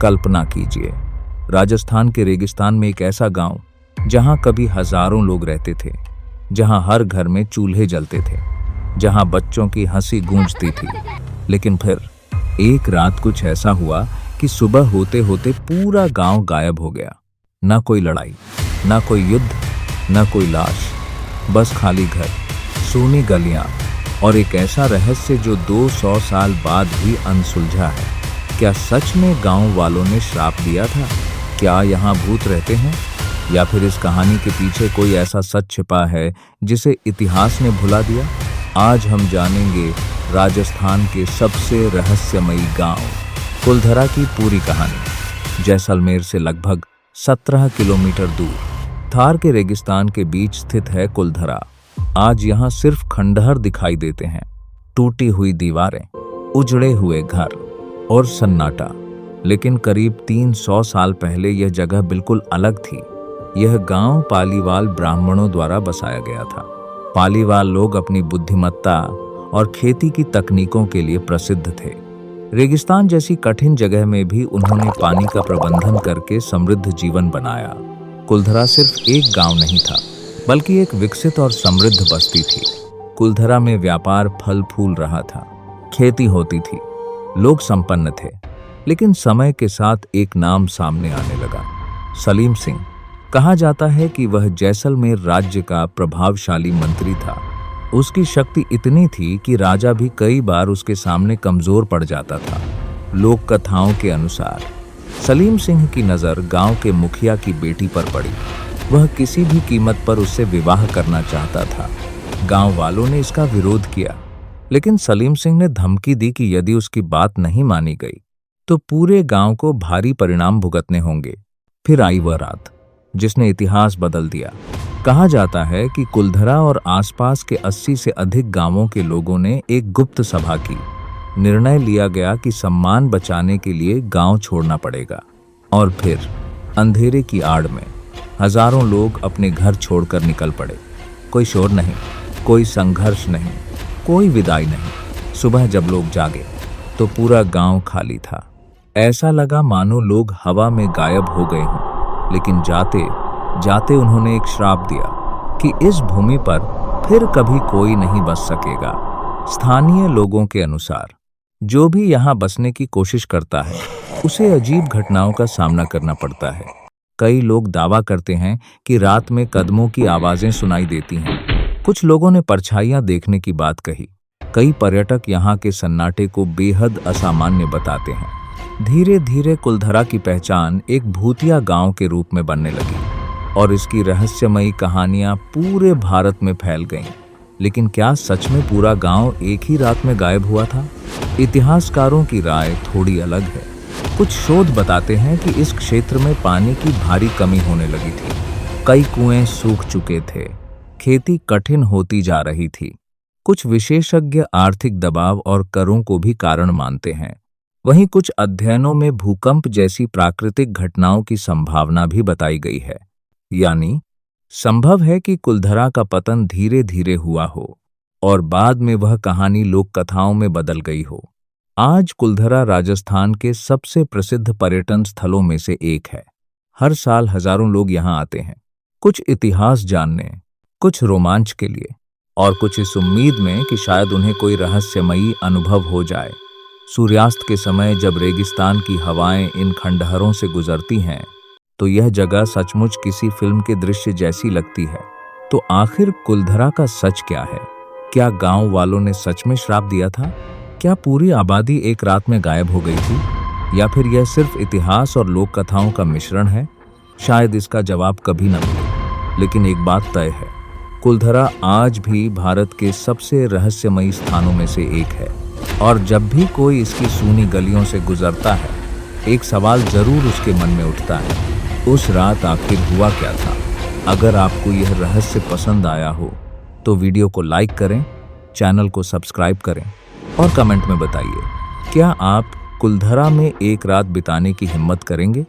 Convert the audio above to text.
कल्पना कीजिए, राजस्थान के रेगिस्तान में एक ऐसा गांव जहां कभी हजारों लोग रहते थे, जहां हर घर में चूल्हे जलते थे, जहां बच्चों की हंसी गूंजती थी। लेकिन फिर एक रात कुछ ऐसा हुआ कि सुबह होते होते पूरा गांव गायब हो गया। ना कोई लड़ाई, ना कोई युद्ध, ना कोई लाश, बस खाली घर, सूनी गलियां और एक ऐसा रहस्य जो 200 साल बाद भी अनसुलझा है। क्या सच में गांव वालों ने श्राप दिया था? क्या यहाँ भूत रहते हैं, या फिर इस कहानी के पीछे कोई ऐसा सच छिपा है जिसे इतिहास ने भुला दिया? आज हम जानेंगे राजस्थान के सबसे रहस्यमयी गांव कुलधरा की पूरी कहानी। जैसलमेर से लगभग 17 किलोमीटर दूर थार के रेगिस्तान के बीच स्थित है कुलधरा। आज यहाँ सिर्फ खंडहर दिखाई देते हैं, टूटी हुई दीवारें, उजड़े हुए घर और सन्नाटा। लेकिन करीब 300 साल पहले यह जगह बिल्कुल अलग थी। यह गांव पालीवाल ब्राह्मणों द्वारा बसाया गया था। पालीवाल लोग अपनी बुद्धिमत्ता और खेती की तकनीकों के लिए प्रसिद्ध थे। रेगिस्तान जैसी कठिन जगह में भी उन्होंने पानी का प्रबंधन करके समृद्ध जीवन बनाया। कुलधरा सिर्फ एक गांव नहीं था, बल्कि एक विकसित और समृद्ध बस्ती थी। कुलधरा में व्यापार फल फूल रहा था, खेती होती थी, लोग संपन्न थे। लेकिन समय के साथ एक नाम सामने आने लगा, सलीम सिंह। कहा जाता है कि वह जैसलमेर राज्य का प्रभावशाली मंत्री था। उसकी शक्ति इतनी थी कि राजा भी कई बार उसके सामने कमजोर पड़ जाता था। लोक कथाओं के अनुसार सलीम सिंह की नज़र गांव के मुखिया की बेटी पर पड़ी। वह किसी भी कीमत पर उससे विवाह करना चाहता था। गांव वालों ने इसका विरोध किया, लेकिन सलीम सिंह ने धमकी दी कि यदि उसकी बात नहीं मानी गई तो पूरे गांव को भारी परिणाम भुगतने होंगे। फिर आई वह रात जिसने इतिहास बदल दिया। कहा जाता है कि कुलधरा और आसपास के 80 से अधिक गांवों के लोगों ने एक गुप्त सभा की। निर्णय लिया गया कि सम्मान बचाने के लिए गांव छोड़ना पड़ेगा। और फिर अंधेरे की आड़ में हजारों लोग अपने घर छोड़कर निकल पड़े। कोई शोर नहीं, कोई संघर्ष नहीं, कोई विदाई नहीं। सुबह जब लोग जागे तो पूरा गांव खाली था। ऐसा लगा मानो लोग हवा में गायब हो गए हों। लेकिन जाते जाते उन्होंने एक श्राप दिया कि इस भूमि पर फिर कभी कोई नहीं बस सकेगा। स्थानीय लोगों के अनुसार जो भी यहाँ बसने की कोशिश करता है उसे अजीब घटनाओं का सामना करना पड़ता है। कई लोग दावा करते हैं कि रात में कदमों की आवाजें सुनाई देती हैं। कुछ लोगों ने परछाइयां देखने की बात कही। कई पर्यटक यहाँ के सन्नाटे को बेहद असामान्य बताते हैं। धीरे धीरे कुलधरा की पहचान एक भूतिया गांव के रूप में बनने लगी और इसकी रहस्यमयी कहानियां पूरे भारत में फैल गईं। लेकिन क्या सच में पूरा गांव एक ही रात में गायब हुआ था? इतिहासकारों की राय थोड़ी अलग है। कुछ शोध बताते हैं कि इस क्षेत्र में पानी की भारी कमी होने लगी थी। कई कुएं सूख चुके थे, खेती कठिन होती जा रही थी। कुछ विशेषज्ञ आर्थिक दबाव और करों को भी कारण मानते हैं। वहीं कुछ अध्ययनों में भूकंप जैसी प्राकृतिक घटनाओं की संभावना भी बताई गई है। यानी संभव है कि कुलधरा का पतन धीरे धीरे हुआ हो और बाद में वह कहानी लोक कथाओं में बदल गई हो। आज कुलधरा राजस्थान के सबसे प्रसिद्ध पर्यटन स्थलों में से एक है। हर साल हजारों लोग यहाँ आते हैं, कुछ इतिहास जानने, कुछ रोमांच के लिए और कुछ इस उम्मीद में कि शायद उन्हें कोई रहस्यमयी अनुभव हो जाए। सूर्यास्त के समय जब रेगिस्तान की हवाएं इन खंडहरों से गुजरती हैं तो यह जगह सचमुच किसी फिल्म के दृश्य जैसी लगती है। तो आखिर कुलधरा का सच क्या है? क्या गांव वालों ने सच में श्राप दिया था? क्या पूरी आबादी एक रात में गायब हो गई थी? या फिर यह सिर्फ इतिहास और लोक कथाओं का मिश्रण है? शायद इसका जवाब कभी न मिले। लेकिन एक बात तय है, कुलधरा आज भी भारत के सबसे रहस्यमयी स्थानों में से एक है। और जब भी कोई इसकी सूनी गलियों से गुजरता है, एक सवाल जरूर उसके मन में उठता है, उस रात आखिर हुआ क्या था? अगर आपको यह रहस्य पसंद आया हो तो वीडियो को लाइक करें, चैनल को सब्सक्राइब करें और कमेंट में बताइए, क्या आप कुलधरा में एक रात बिताने की हिम्मत करेंगे?